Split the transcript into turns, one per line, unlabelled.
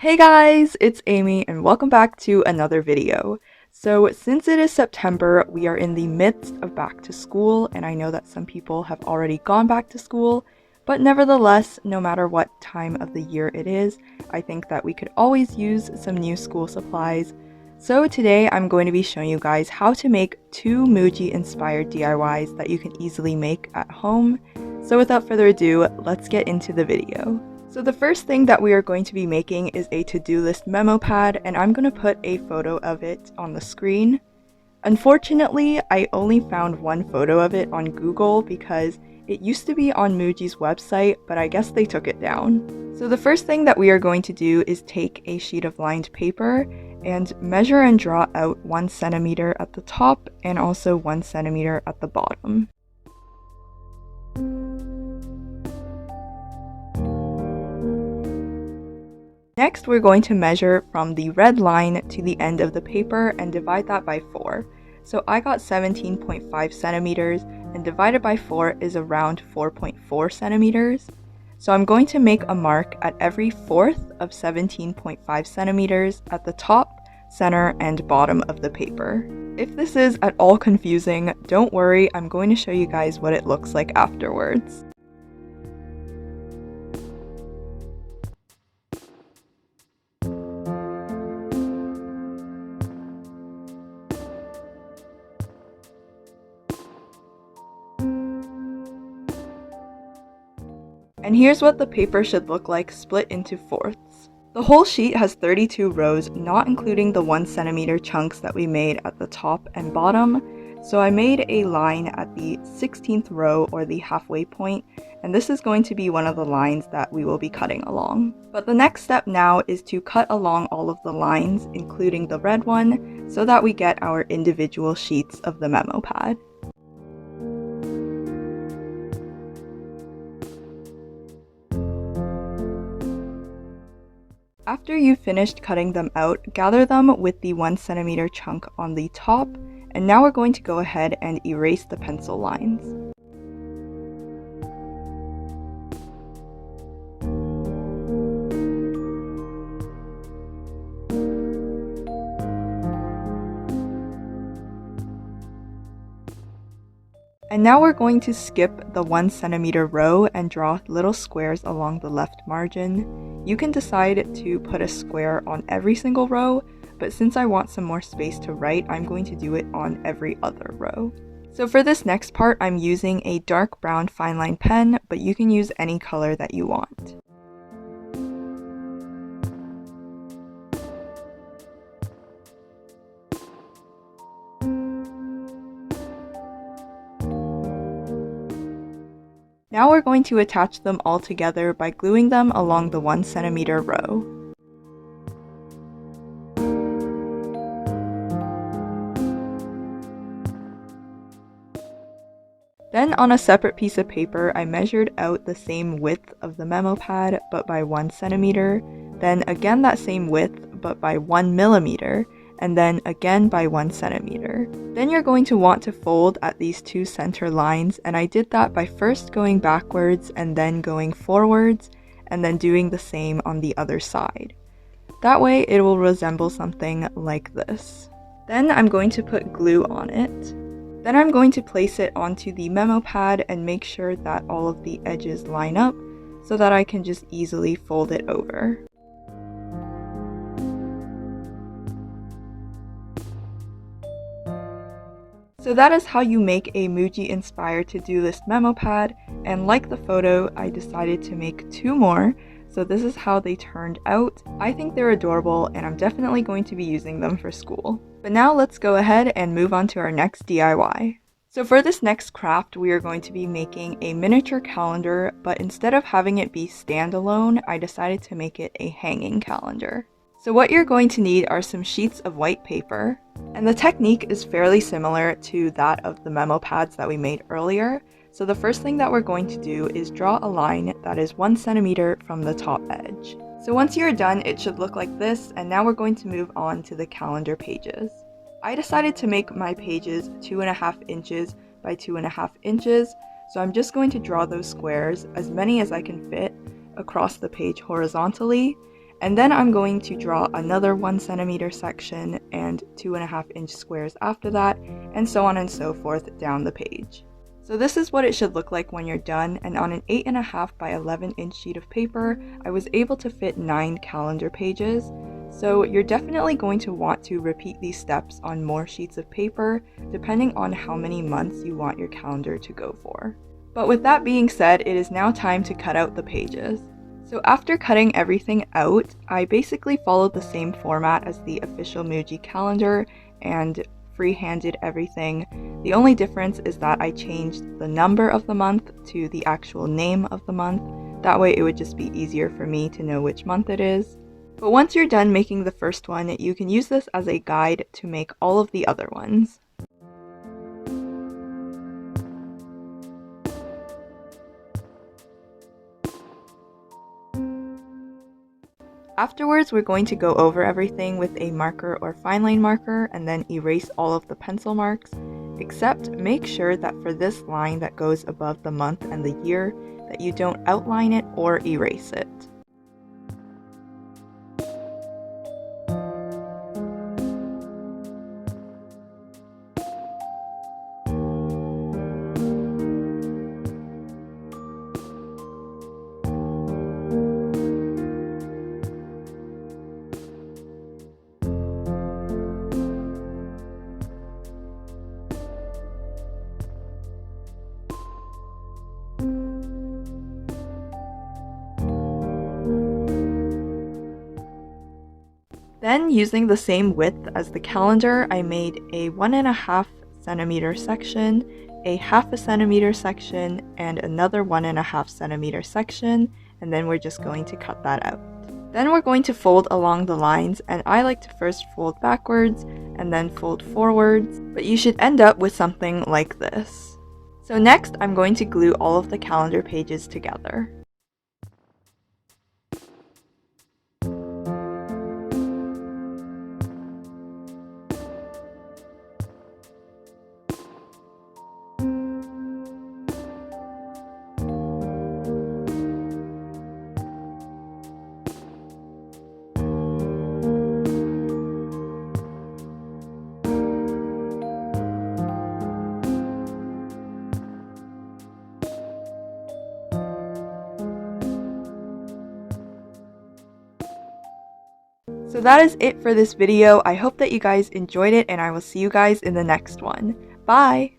Hey guys, it's Amy and welcome back to another video. So since it is September, we are in the midst of back to school, and I know that some people have already gone back to school, but nevertheless, no matter what time of the year it is, I think that we could always use some new school supplies. So today I'm going to be showing you guys how to make 2 Muji inspired DIYs that you can easily make at home. So without further ado, let's get into the video. So the first thing that we are going to be making is a to-do list memo pad, and I'm going to put a photo of it on the screen. Unfortunately, I only found one photo of it on Google because it used to be on Muji's website, but I guess they took it down. So the first thing that we are going to do is take a sheet of lined paper and measure and draw out 1 centimeter at the top and also 1 centimeter at the bottom. Next, we're going to measure from the red line to the end of the paper and divide that by 4. So I got 17.5 centimeters, and divided by 4 is around 4.4 centimeters. So I'm going to make a mark at every fourth of 17.5 centimeters at the top, center, and bottom of the paper. If this is at all confusing, don't worry, I'm going to show you guys what it looks like afterwards. And here's what the paper should look like split into fourths. The whole sheet has 32 rows, not including the 1 centimeter chunks that we made at the top and bottom. So I made a line at the 16th row, or the halfway point, and this is going to be one of the lines that we will be cutting along. But the next step now is to cut along all of the lines, including the red one, so that we get our individual sheets of the memo pad. After you've finished cutting them out, gather them with the 1 centimeter chunk on the top, and now we're going to go ahead and erase the pencil lines. And now we're going to skip the 1 centimeter row and draw little squares along the left margin. You can decide to put a square on every single row, but since I want some more space to write, I'm going to do it on every other row. So for this next part, I'm using a dark brown fine line pen, but you can use any color that you want. Now we're going to attach them all together by gluing them along the 1 centimeter row. Then on a separate piece of paper, I measured out the same width of the memo pad, but by 1 centimeter, then again that same width, but by 1 millimeter, and then again by 1 centimeter. Then you're going to want to fold at these 2 center lines, and I did that by first going backwards and then going forwards, and then doing the same on the other side. That way it will resemble something like this. Then I'm going to put glue on it. Then I'm going to place it onto the memo pad and make sure that all of the edges line up so that I can just easily fold it over. So that is how you make a Muji inspired to-do list memo pad, and like the photo, I decided to make 2 more, so this is how they turned out. I think they're adorable and I'm definitely going to be using them for school. But now let's go ahead and move on to our next DIY. So for this next craft, we are going to be making a miniature calendar, but instead of having it be standalone, I decided to make it a hanging calendar. So what you're going to need are some sheets of white paper, and the technique is fairly similar to that of the memo pads that we made earlier. So the first thing that we're going to do is draw a line that is 1 centimeter from the top edge. So once you're done, it should look like this, and now we're going to move on to the calendar pages. I decided to make my pages 2.5 inches by 2.5 inches, so I'm just going to draw those squares, as many as I can fit, across the page horizontally, And then I'm going to draw another 1 centimeter section and 2.5-inch squares after that, and so on and so forth down the page. So this is what it should look like when you're done, and on an 8.5 by 11-inch sheet of paper, I was able to fit 9 calendar pages. So you're definitely going to want to repeat these steps on more sheets of paper, depending on how many months you want your calendar to go for. But with that being said, it is now time to cut out the pages. So after cutting everything out, I basically followed the same format as the official Muji calendar and freehanded everything. The only difference is that I changed the number of the month to the actual name of the month. That way it would just be easier for me to know which month it is. But once you're done making the first one, you can use this as a guide to make all of the other ones. Afterwards, we're going to go over everything with a marker or fine line marker and then erase all of the pencil marks, except make sure that for this line that goes above the month and the year, that you don't outline it or erase it. Then, using the same width as the calendar, I made a 1.5 centimeter section, a 0.5 centimeter section, and another 1.5 centimeter section, and then we're just going to cut that out. Then we're going to fold along the lines, and I like to first fold backwards and then fold forwards, but you should end up with something like this. So next, I'm going to glue all of the calendar pages together. So that is it for this video. I hope that you guys enjoyed it, and I will see you guys in the next one. Bye!